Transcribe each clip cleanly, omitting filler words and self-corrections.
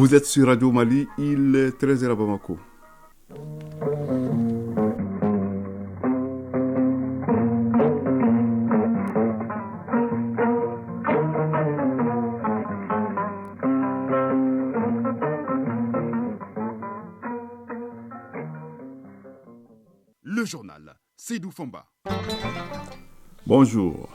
Vous êtes sur Radio Mali, il est 13h à Bamako. Le journal Seydou Fomba. Bonjour.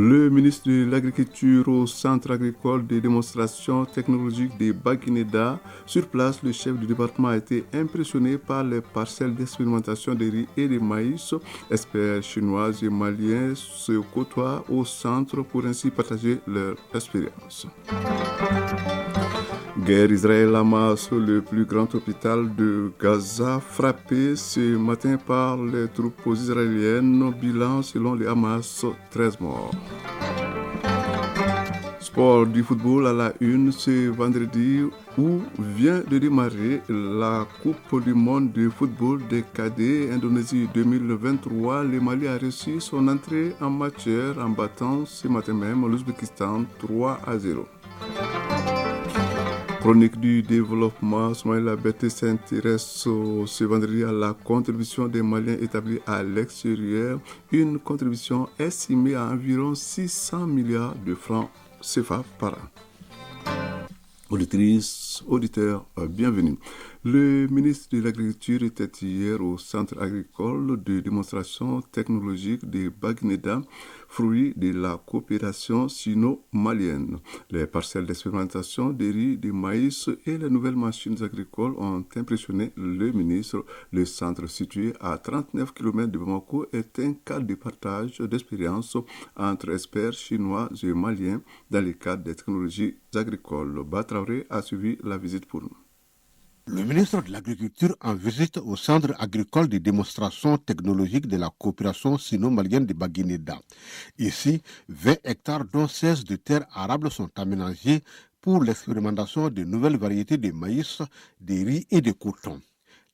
Le ministre de l'Agriculture au Centre agricole de démonstration technologique de Baguineda, sur place, le chef du département a été impressionné par les parcelles d'expérimentation de riz et de maïs. Experts chinois et maliens se côtoient au centre pour ainsi partager leur expérience. Guerre Israël-Hamas, le plus grand hôpital de Gaza, frappé ce matin par les troupes israéliennes. Bilan selon les Hamas, 13 morts. Sport du football à la une ce vendredi où vient de démarrer la Coupe du monde de football des cadets Indonésie 2023. Le Mali a reçu son entrée en matière en battant ce matin même l'Ouzbékistan 3-0. Chronique du développement, Soumaïla Bété s'intéresse ce vendredi à la contribution des Maliens établis à l'extérieur, une contribution estimée à environ 600 milliards de francs CFA par an. Auditrices, auditeurs, bienvenue. Le ministre de l'Agriculture était hier au centre agricole de démonstration technologique de Baguineda, fruit de la coopération sino-malienne. Les parcelles d'expérimentation de riz, de maïs et les nouvelles machines agricoles ont impressionné le ministre. Le centre situé à 39 km de Bamako est un cadre de partage d'expériences entre experts chinois et maliens dans le cadre des technologies agricoles. Batraoré a suivi la visite pour nous. Le ministre de l'Agriculture en visite au centre agricole de démonstration technologique de la coopération sino-malienne de Baguineda. Ici, 20 hectares dont 16 de terres arables sont aménagés pour l'expérimentation de nouvelles variétés de maïs, de riz et de coton.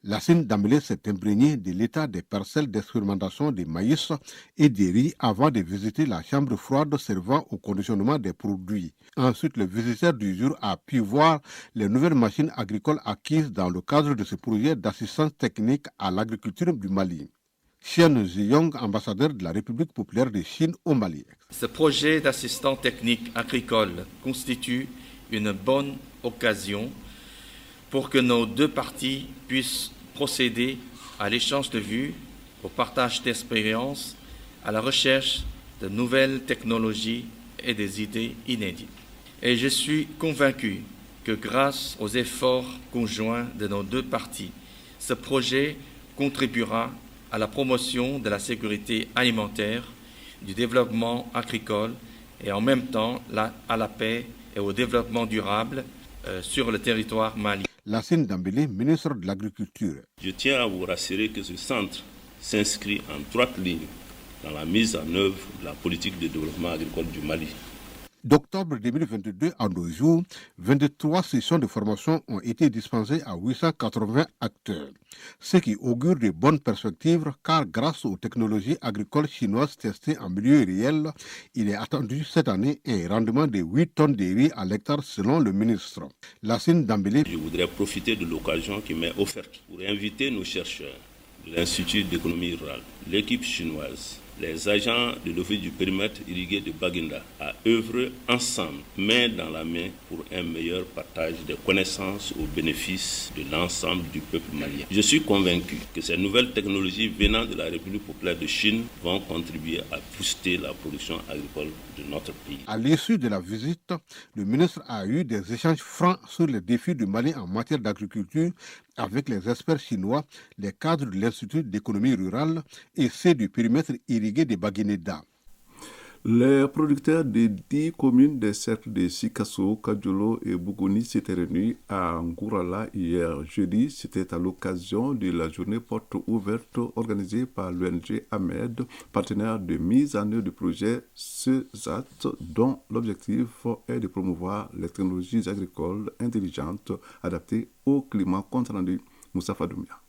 Lassine Dambélé s'est imprégné de l'état des parcelles d'expérimentation de maïs et de riz avant de visiter la chambre froide servant au conditionnement des produits. Ensuite, le visiteur du jour a pu voir les nouvelles machines agricoles acquises dans le cadre de ce projet d'assistance technique à l'agriculture du Mali. Chen Ziyong, ambassadeur de la République populaire de Chine au Mali. Ce projet d'assistance technique agricole constitue une bonne occasion pour que nos deux parties puissent procéder à l'échange de vues, au partage d'expériences, à la recherche de nouvelles technologies et des idées inédites. Et je suis convaincu que grâce aux efforts conjoints de nos deux parties, ce projet contribuera à la promotion de la sécurité alimentaire, du développement agricole et en même temps à la paix et au développement durable sur le territoire malien. Lassine Dambélé, ministre de l'Agriculture. Je tiens à vous rassurer que ce centre s'inscrit en droite ligne dans la mise en œuvre de la politique de développement agricole du Mali. D'octobre 2022 à nos jours, 23 sessions de formation ont été dispensées à 880 acteurs, ce qui augure de bonnes perspectives car grâce aux technologies agricoles chinoises testées en milieu réel, il est attendu cette année un rendement de 8 tonnes de riz à l'hectare selon le ministre. Lassine Dambélé. Je voudrais profiter de l'occasion qui m'est offerte pour inviter nos chercheurs de l'Institut d'économie rurale, l'équipe chinoise, les agents de l'Office du périmètre irrigué de Baguineda à œuvrer ensemble, main dans la main, pour un meilleur partage des connaissances au bénéfice de l'ensemble du peuple malien. Je suis convaincu que ces nouvelles technologies venant de la République populaire de Chine vont contribuer à booster la production agricole de notre pays. À l'issue de la visite, le ministre a eu des échanges francs sur les défis du Mali en matière d'agriculture avec les experts chinois, les cadres de l'Institut d'économie rurale et ceux du périmètre irrigué de Baguineda. Les producteurs des 10 communes des cercles de Sikasso, Kadjolo et Bougouni s'étaient réunis à Ngourala hier jeudi. C'était à l'occasion de la journée porte ouverte organisée par l'ONG Ahmed, partenaire de mise en œuvre du projet CESAT, dont l'objectif est de promouvoir les technologies agricoles intelligentes adaptées au climat. Compte rendu Moussa Fadoumia.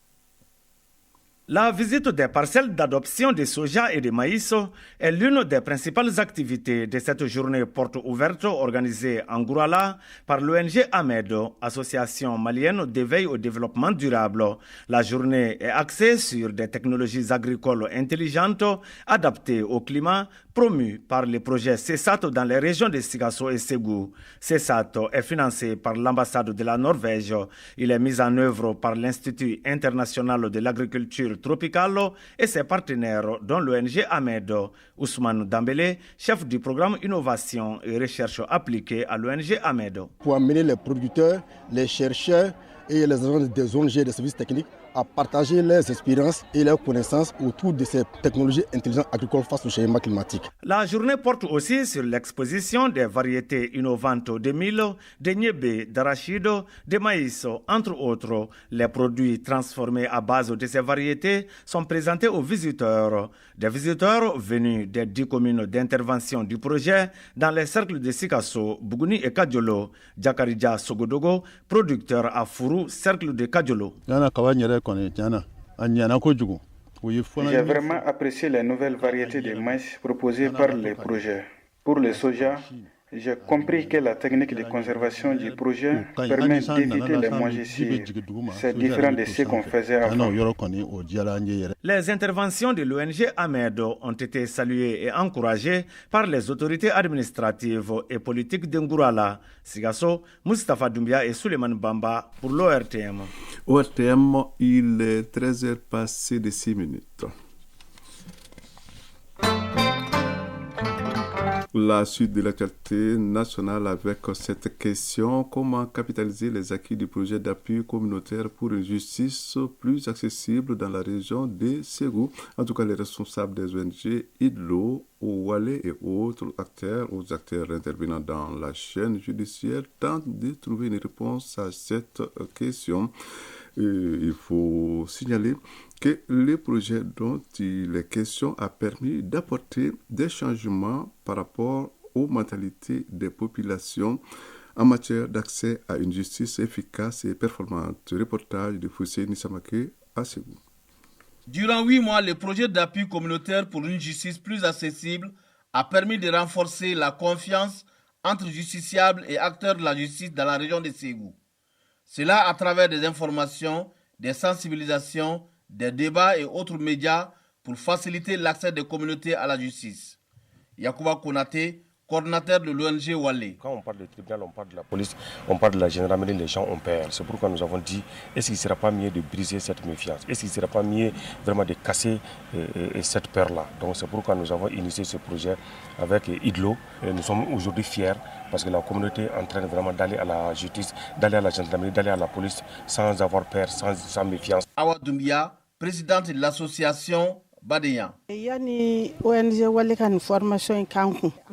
La visite des parcelles d'adoption de soja et de maïs est l'une des principales activités de cette journée porte ouverte organisée en Gourala par l'ONG AMED, Association malienne d'éveil au développement durable. La journée est axée sur des technologies agricoles intelligentes adaptées au climat, promues par les projets CESAT dans les régions de Sikasso et Ségou. CESAT est financé par l'ambassade de la Norvège. Il est mis en œuvre par l'Institut international de l'agriculture tropicale et ses partenaires, dont l'ONG AMED. Ousmane Dambélé, chef du programme Innovation et Recherche appliquée à l'ONG AMED. Pour amener les producteurs, les chercheurs et les agents des ONG et des services techniques à partager leurs expériences et leurs connaissances autour de ces technologies intelligentes agricoles face au changement climatique. La journée porte aussi sur l'exposition des variétés innovantes de mil, de niébé, d'arachide, de maïs, entre autres. Les produits transformés à base de ces variétés sont présentés aux visiteurs. Des visiteurs venus des 10 communes d'intervention du projet dans les cercles de Sikasso, Bougouni et Kadjolo. Djakaridja Sogodogo, producteur à Fourou, cercle de Kadjolo. J'ai vraiment apprécié les nouvelles variétés de maïs proposées par les projets. Pour le soja, j'ai compris que la technique de conservation du projet permet d'éviter les moisissures. C'est différent de ce qu'on faisait avant. Les interventions de l'ONG AMED ont été saluées et encouragées par les autorités administratives et politiques d'Ngourala, Sigasso, Moustapha Doumbia et Suleiman Bamba pour l'ORTM. ORTM, il est 13h passé de 6 minutes. La suite de l'actualité nationale avec cette question: comment capitaliser les acquis du projet d'appui communautaire pour une justice plus accessible dans la région de Ségou? En tout cas, les responsables des ONG IDLO, Oualé et autres acteurs, aux acteurs intervenant dans la chaîne judiciaire, tentent de trouver une réponse à cette question. Il faut signaler que le projet dont il est question a permis d'apporter des changements par rapport aux mentalités des populations en matière d'accès à une justice efficace et performante. Reportage de Foussé Nissamake à Ségou. Durant 8 mois, le projet d'appui communautaire pour une justice plus accessible a permis de renforcer la confiance entre justiciables et acteurs de la justice dans la région de Ségou. Cela à travers des informations, des sensibilisations, des débats et autres médias pour faciliter l'accès des communautés à la justice. Yacouba Konaté, coordinateur de l'ONG Wallé. Quand on parle de tribunal, on parle de la police, on parle de la gendarmerie, les gens ont peur. C'est pourquoi nous avons dit, est-ce qu'il ne sera pas mieux de briser cette méfiance? Est-ce qu'il ne sera pas mieux vraiment de casser cette peur-là? Donc c'est pourquoi nous avons initié ce projet avec IDLO. Et nous sommes aujourd'hui fiers parce que la communauté est en train vraiment d'aller à la justice, d'aller à la gendarmerie, d'aller à la police sans avoir peur, sans méfiance. Awa Doumbia, présidente de l'association Badeyan. Je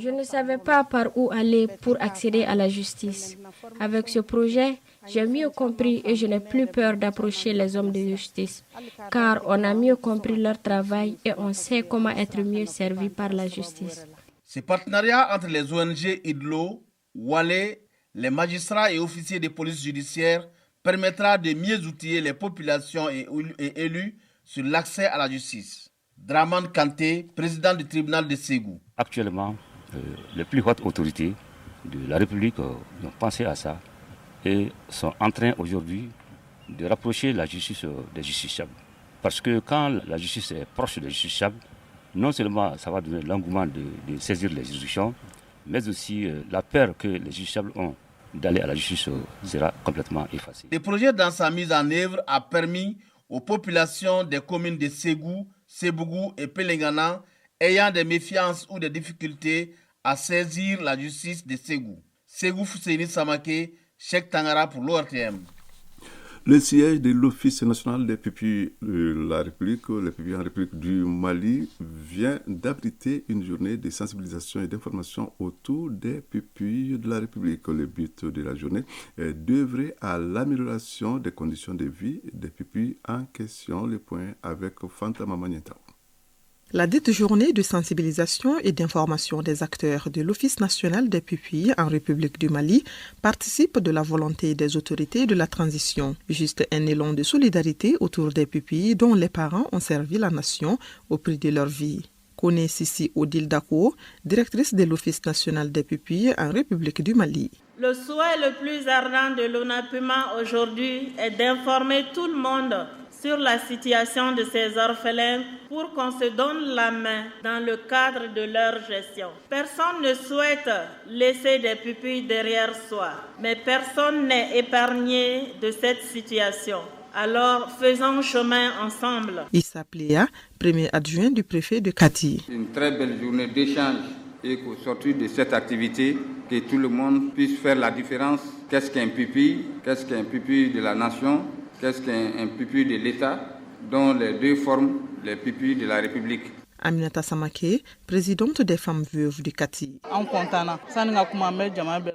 ne savais pas par où aller pour accéder à la justice. Avec ce projet, j'ai mieux compris et je n'ai plus peur d'approcher les hommes de justice, car on a mieux compris leur travail et on sait comment être mieux servi par la justice. Ce partenariat entre les ONG IDLO, Wallé, les magistrats et officiers de police judiciaire permettra de mieux outiller les populations et élus sur l'accès à la justice. Draman Kanté, président du tribunal de Ségou. Actuellement, les plus hautes autorités de la République ont pensé à ça et sont en train aujourd'hui de rapprocher la justice des justiciables. Parce que quand la justice est proche des justiciables, non seulement ça va donner l'engouement de saisir les juridictions, mais aussi la peur que les justiciables ont d'aller à la justice sera complètement effacée. Le projet dans sa mise en œuvre a permis aux populations des communes de Ségou, Sébougou et Pelengana ayant des méfiances ou des difficultés à saisir la justice de Ségou. Ségou Fousseini Samake, Cheikh Tangara pour l'ORTM. Le siège de l'Office national des pupilles de la République, les pupilles en République du Mali, vient d'abriter une journée de sensibilisation et d'information autour des pupilles de la République. Le but de la journée est d'œuvrer à l'amélioration des conditions de vie des pupilles en question. Le point avec Fanta Mamanietao. La dite journée de sensibilisation et d'information des acteurs de l'Office national des pupilles en République du Mali participe de la volonté des autorités de la transition. Juste un élan de solidarité autour des pupilles dont les parents ont servi la nation au prix de leur vie. Kone Sissi Odile Dako, directrice de l'Office national des pupilles en République du Mali. Le souhait le plus ardent de l'ONAPUMA aujourd'hui est d'informer tout le monde sur la situation de ces orphelins pour qu'on se donne la main dans le cadre de leur gestion. Personne ne souhaite laisser des pupilles derrière soi, mais personne n'est épargné de cette situation. Alors, faisons chemin ensemble. Issa Pléa, premier adjoint du préfet de Kati. Une très belle journée d'échange et qu'au sortir de cette activité, que tout le monde puisse faire la différence. Qu'est-ce qu'un pupille? Qu'est-ce qu'un pupille de la nation? Qu'est-ce qu'un pupille de l'État, dont les deux forment les pupilles de la République. Aminata Samake, présidente des femmes veuves du Kati.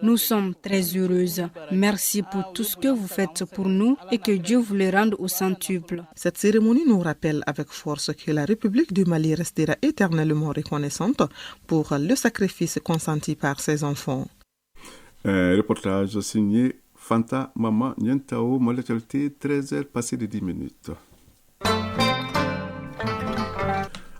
Nous sommes très heureuses. Merci pour tout ce que vous faites pour nous et que Dieu vous le rende au centuple. Cette cérémonie nous rappelle avec force que la République du Mali restera éternellement reconnaissante pour le sacrifice consenti par ses enfants. Un reportage signé Fanta Mama Nyentao, l'actualité 13h passé de 10 minutes.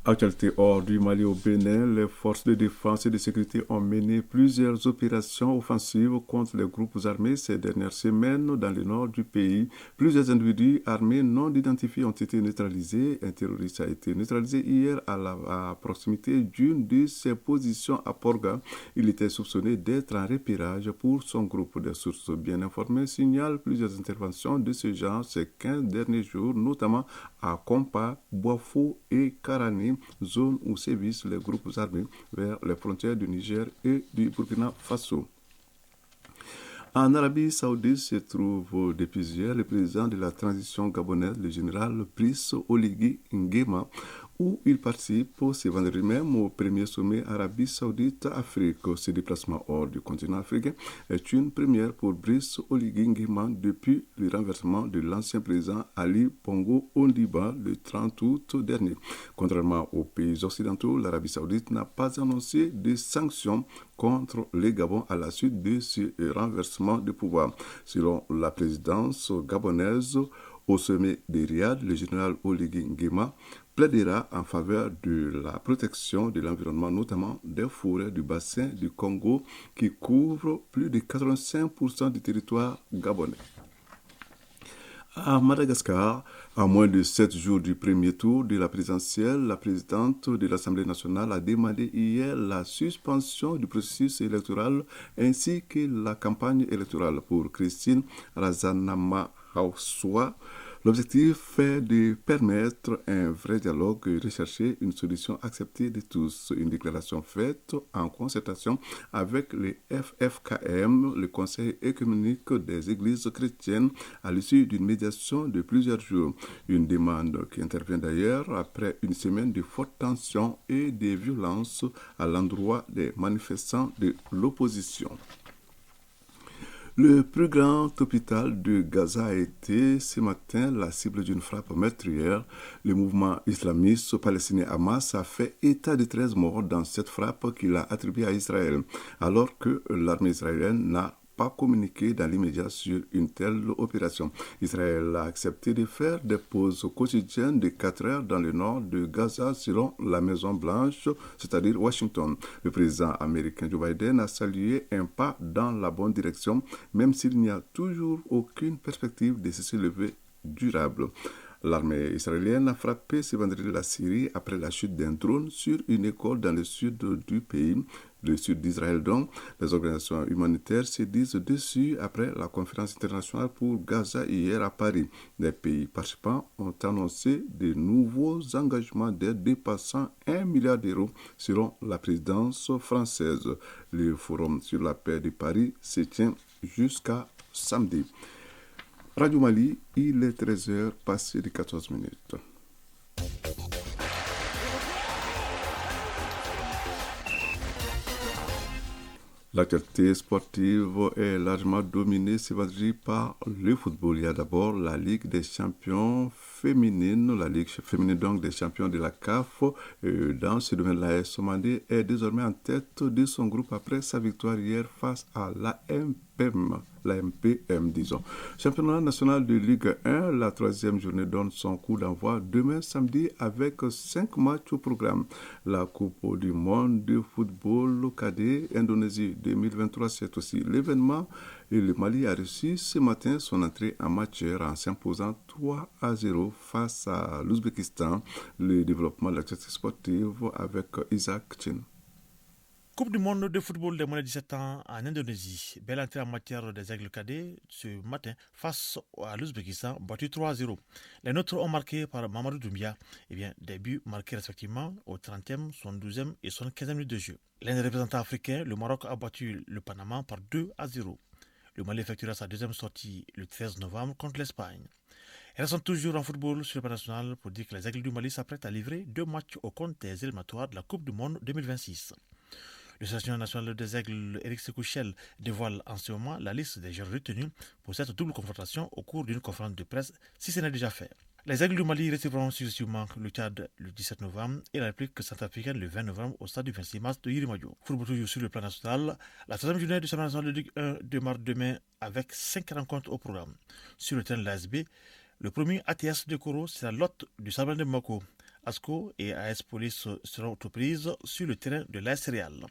Actualité hors du Mali au Bénin, les forces de défense et de sécurité ont mené plusieurs opérations offensives contre les groupes armés ces dernières semaines dans le nord du pays. Plusieurs individus armés non identifiés ont été neutralisés. Un terroriste a été neutralisé hier à proximité d'une de ses positions à Porga. Il était soupçonné d'être en repérage pour son groupe. Des sources bien informées signalent plusieurs interventions de ce genre ces 15 derniers jours, notamment à Kompa, Boafo et Karani, zone où sévissent les groupes armés vers les frontières du Niger et du Burkina Faso. En Arabie Saoudite se trouve depuis hier le président de la transition gabonaise, le général Brice Oligui Nguema, où il participe ce vendredi même au premier sommet Arabie Saoudite-Afrique. Ce déplacement hors du continent africain est une première pour Brice Oligui Nguema depuis le renversement de l'ancien président Ali Bongo Ondimba le 30 août dernier. Contrairement aux pays occidentaux, l'Arabie Saoudite n'a pas annoncé de sanctions contre les Gabon à la suite de ce renversement de pouvoir. Selon la présidence gabonaise, au sommet de Riyad, le général Oligui Nguema plaidera en faveur de la protection de l'environnement, notamment des forêts du bassin du Congo qui couvrent plus de 85% du territoire gabonais. À Madagascar, à moins de 7 jours du premier tour de la présidentielle, la présidente de l'Assemblée nationale a demandé hier la suspension du processus électoral ainsi que la campagne électorale pour Christine Razanama-Haussoa. L'objectif est de permettre un vrai dialogue et rechercher une solution acceptée de tous. Une déclaration faite en concertation avec les FFKM, le Conseil écuménique des églises chrétiennes, à l'issue d'une médiation de plusieurs jours. Une demande qui intervient d'ailleurs après une semaine de fortes tensions et de violences à l'endroit des manifestants de l'opposition. Le plus grand hôpital de Gaza a été ce matin la cible d'une frappe meurtrière. Le mouvement islamiste palestinien Hamas a fait état de 13 morts dans cette frappe qu'il a attribuée à Israël, alors que l'armée israélienne n'a pas communiqué dans l'immédiat sur une telle opération. Israël a accepté de faire des pauses quotidiennes de 4 heures dans le nord de Gaza selon la Maison-Blanche, c'est-à-dire Washington. Le président américain Joe Biden a salué un pas dans la bonne direction, même s'il n'y a toujours aucune perspective de cessez-le-feu durable. L'armée israélienne a frappé ce vendredi la Syrie après la chute d'un drone sur une école dans le sud du pays, le sud d'Israël donc. Les organisations humanitaires se disent dessus après la conférence internationale pour Gaza hier à Paris. Les pays participants ont annoncé de nouveaux engagements d'aide dépassant 1 milliard d'euros selon la présidence française. Le forum sur la paix de Paris se tient jusqu'à samedi. Radio Mali, il est 13h passé de 14 minutes. L'actualité sportive est largement dominée ce vendredi par le football. Il y a d'abord la Ligue des champions féminine, la Ligue féminine donc des champions de la CAF. Dans ce domaine, la AS Somandé est désormais en tête de son groupe après sa victoire hier face à l'AMPM, disons. Championnat national de Ligue 1, la troisième journée donne son coup d'envoi demain samedi avec 5 matchs au programme. La Coupe du monde de football cadet Indonésie 2023, c'est aussi l'événement. Et le Mali a réussi ce matin son entrée en matière en s'imposant 3-0 face à l'Ouzbékistan. Le développement de l'activité sportive avec Isaac Chen. Coupe du monde de football des moins de 17 ans en Indonésie. Belle entrée en matière des aigles cadets ce matin face à l'Ouzbékistan, battu 3-0. Les nôtres ont marqué par Mamadou Doumbia. Des buts marqués respectivement au 30e, 72e et 75e minute de jeu. L'un des représentants africains, le Maroc, a battu le Panama par 2-0. Le Mali effectuera sa deuxième sortie le 13 novembre contre l'Espagne. Restons toujours en football sur le plan national pour dire que les Aigles du Mali s'apprêtent à livrer 2 matchs au compte des éliminatoires de la Coupe du Monde 2026. Le sélectionneur national des Aigles, Éric Sékouchel, dévoile en ce moment la liste des joueurs retenus pour cette double confrontation au cours d'une conférence de presse, si ce n'est déjà fait. Les Aigles du Mali recevront successivement le Tchad le 17 novembre et la République centrafricaine le 20 novembre au stade du 26 mars de Yirimadio. Football toujours sur le plan national, la 3e journée du championnat national de Ligue 1 démarre demain avec 5 rencontres au programme. Sur le terrain de l'ASB, le premier ATS de Koro sera l'hôte du Sablon de Bamako. ASCO et AS Police seront aux prises sur le terrain de l'AS Real.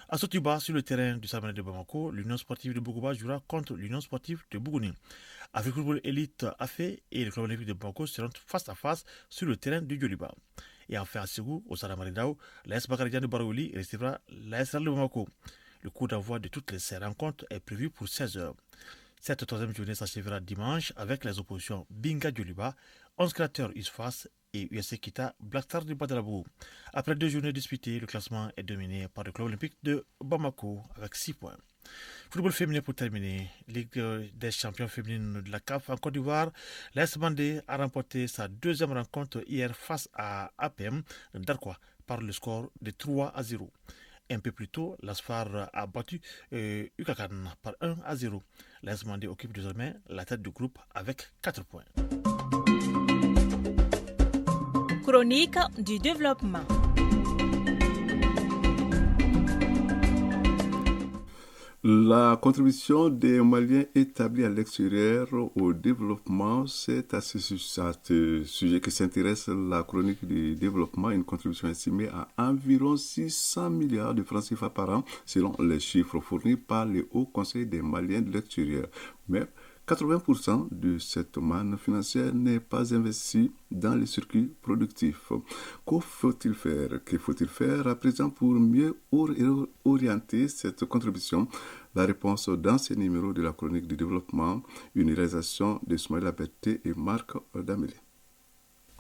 À Sotiba, sur le terrain du Sablon de Bamako, l'Union sportive de Bougouba jouera contre l'Union sportive de Bougouni. Afrique Football Elite AFE et le club olympique de Bamako seront face à face sur le terrain du Djoliba. Et enfin à Ségou, au Saramaridao, l'AS Bakaridian de Barouli recevra l'AS Real de Bamako. Le coup d'envoi de toutes ces rencontres est prévu pour 16h. Cette troisième journée s'achèvera dimanche avec les oppositions Binga Djoliba, 11 créateurs Isfas et USC Kita Black Star de Badrabou. Après 2 journées disputées, le classement est dominé par le club olympique de Bamako avec 6 points. Football féminin pour terminer. Ligue des champions féminines de la CAF en Côte d'Ivoire. L'AS Bandé a remporté sa deuxième rencontre hier face à APM Darkwa par le score de 3-0. Un peu plus tôt, l'Asfar a battu Ukakan par 1-0. L'AS Bandé occupe désormais la tête du groupe avec 4 points. Chronique du développement. La contribution des Maliens établis à l'extérieur au développement, c'est à ce sujet que s'intéresse la chronique du développement, une contribution estimée à environ 600 milliards de francs CFA par an, selon les chiffres fournis par le Haut Conseil des Maliens de l'extérieur. Mais 80% de cette manne financière n'est pas investie dans les circuits productifs. Que faut-il faire à présent pour mieux orienter cette contribution? La réponse dans ces numéros de la chronique du développement, une réalisation de Soumaïla Berté et Marc Damélé.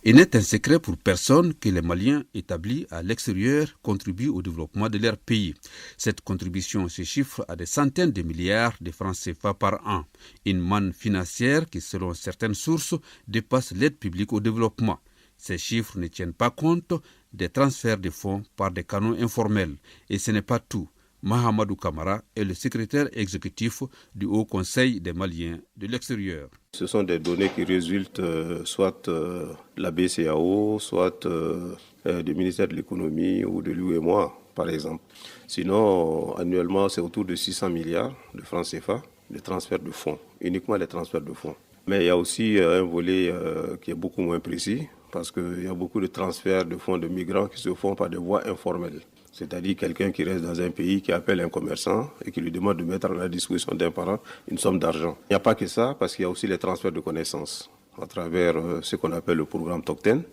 Il n'est un secret pour personne que les Maliens établis à l'extérieur contribuent au développement de leur pays. Cette contribution se chiffre à des centaines de milliards de francs CFA par an. Une manne financière qui, selon certaines sources, dépasse l'aide publique au développement. Ces chiffres ne tiennent pas compte des transferts de fonds par des canaux informels. Et ce n'est pas tout. Mahamadou Kamara est le secrétaire exécutif du Haut Conseil des Maliens de l'extérieur. Ce sont des données qui résultent soit de la BCAO, soit du ministère de l'économie ou de l'UEMOA, par exemple. Sinon, annuellement, c'est autour de 600 milliards de francs CFA, de transferts de fonds, uniquement les transferts de fonds. Mais il y a aussi un volet qui est beaucoup moins précis, parce qu'il y a beaucoup de transferts de fonds de migrants qui se font par des voies informelles. C'est-à-dire quelqu'un qui reste dans un pays, qui appelle un commerçant et qui lui demande de mettre à la disposition d'un parent une somme d'argent. Il n'y a pas que ça, parce qu'il y a aussi les transferts de connaissances à travers ce qu'on appelle le programme TOCTEN,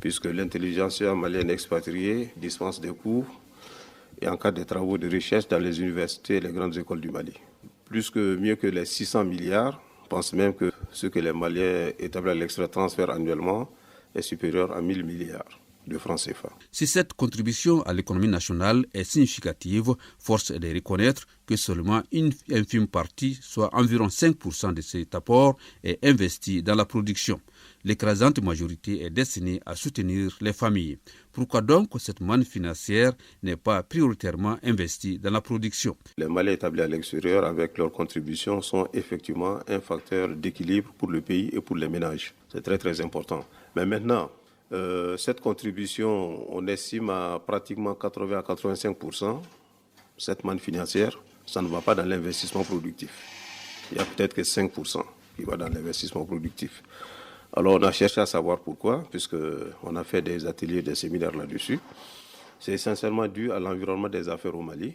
puisque l'intelligentsia malienne expatriée dispense des cours et encadre des travaux de recherche dans les universités et les grandes écoles du Mali. Mieux que les 600 milliards, je pense même que ce que les Maliens établis à l'extérieur transfèrent annuellement est supérieur à 1000 milliards. de francs CFA. Si cette contribution à l'économie nationale est significative, force est de reconnaître que seulement une infime partie, soit environ 5% de cet apport, est investi dans la production. L'écrasante majorité est destinée à soutenir les familles. Pourquoi donc cette manne financière n'est pas prioritairement investie dans la production? Les Maliens établis à l'extérieur, avec leurs contributions, sont effectivement un facteur d'équilibre pour le pays et pour les ménages. C'est très très important. Mais maintenant, cette contribution, on estime à pratiquement 80 à 85%. Cette manne financière, ça ne va pas dans l'investissement productif. Il y a peut-être que 5% qui va dans l'investissement productif. Alors on a cherché à savoir pourquoi, puisqu'on a fait des ateliers, des séminaires là-dessus. C'est essentiellement dû à l'environnement des affaires au Mali,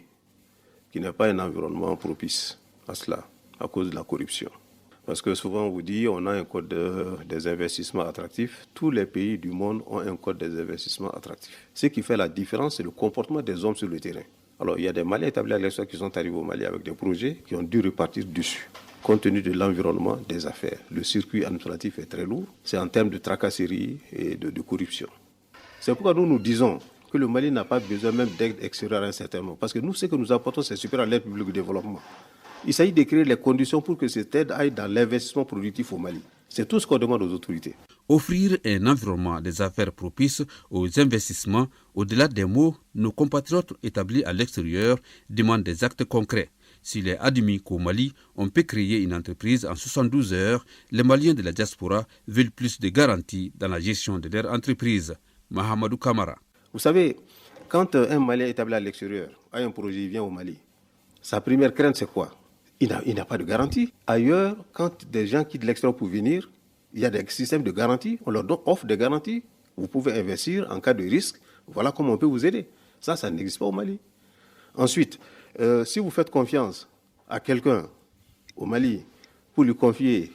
qui n'est pas un environnement propice à cela, à cause de la corruption. Parce que souvent on vous dit on a un code des investissements attractifs. Tous les pays du monde ont un code des investissements attractifs. Ce qui fait la différence, c'est le comportement des hommes sur le terrain. Alors il y a des Maliens établis à l'extérieur qui sont arrivés au Mali avec des projets qui ont dû repartir dessus. Compte tenu de l'environnement des affaires, le circuit administratif est très lourd. C'est en termes de tracasserie et de corruption. C'est pourquoi nous disons que le Mali n'a pas besoin même d'aide extérieure à un certain moment. Parce que nous, ce que nous apportons, c'est supérieur à l'aide publique au développement. Il s'agit de créer les conditions pour que cette aide aille dans l'investissement productif au Mali. C'est tout ce qu'on demande aux autorités. Offrir un environnement des affaires propice aux investissements, au-delà des mots, nos compatriotes établis à l'extérieur demandent des actes concrets. S'il est admis qu'au Mali, on peut créer une entreprise en 72 heures, les Maliens de la diaspora veulent plus de garanties dans la gestion de leur entreprise. Mahamadou Kamara. Vous savez, quand un Malien établi à l'extérieur a un projet, il vient au Mali, sa première crainte, c'est quoi? Il n'a pas de garantie. Ailleurs, quand des gens quittent l'extérieur pour venir, il y a des systèmes de garantie, on leur offre des garanties. Vous pouvez investir en cas de risque, voilà comment on peut vous aider. Ça n'existe pas au Mali. Ensuite, si vous faites confiance à quelqu'un au Mali pour lui confier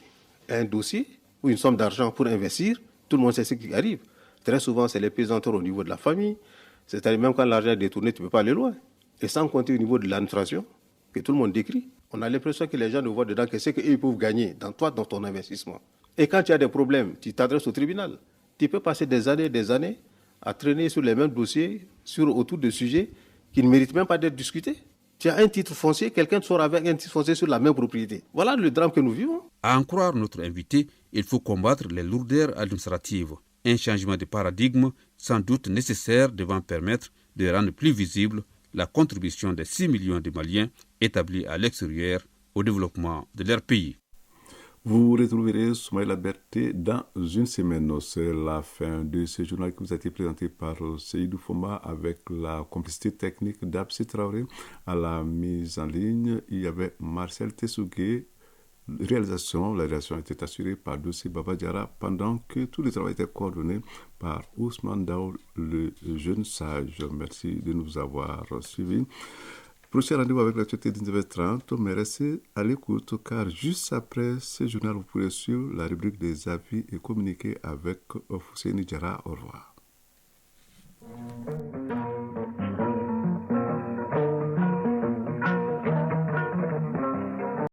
un dossier ou une somme d'argent pour investir, tout le monde sait ce qui arrive. Très souvent, c'est les pesanteurs au niveau de la famille. C'est-à-dire même quand l'argent est détourné, tu ne peux pas aller loin. Et sans compter au niveau de l'administration, que tout le monde décrit. On a l'impression que les gens ne voient dedans que ce qu'ils peuvent gagner dans ton investissement. Et quand tu as des problèmes, tu t'adresses au tribunal. Tu peux passer des années à traîner sur les mêmes dossiers, autour de sujets qui ne méritent même pas d'être discutés. Tu as un titre foncier, quelqu'un sort avec un titre foncier sur la même propriété. Voilà le drame que nous vivons. À en croire notre invité, il faut combattre les lourdeurs administratives. Un changement de paradigme sans doute nécessaire devant permettre de rendre plus visible la contribution des 6 millions de Maliens établis à l'extérieur au développement de leur pays. Vous retrouverez Soumaïla Berté dans une semaine. C'est la fin de ce journal qui vous a été présenté par Seydou Foma avec la complicité technique d'Absi Traoré. À la mise en ligne, il y avait Marcel Tessougué. La réalisation était assurée par Dossi Baba Diara pendant que tout le travail était coordonné par Ousmane Daoul, le jeune sage. Merci de nous avoir suivis. Prochain rendez-vous avec l'actualité de 19h30, mais restez à l'écoute car juste après ce journal, vous pourrez suivre la rubrique des avis et communiquer avec Fousseini Diara. Au revoir.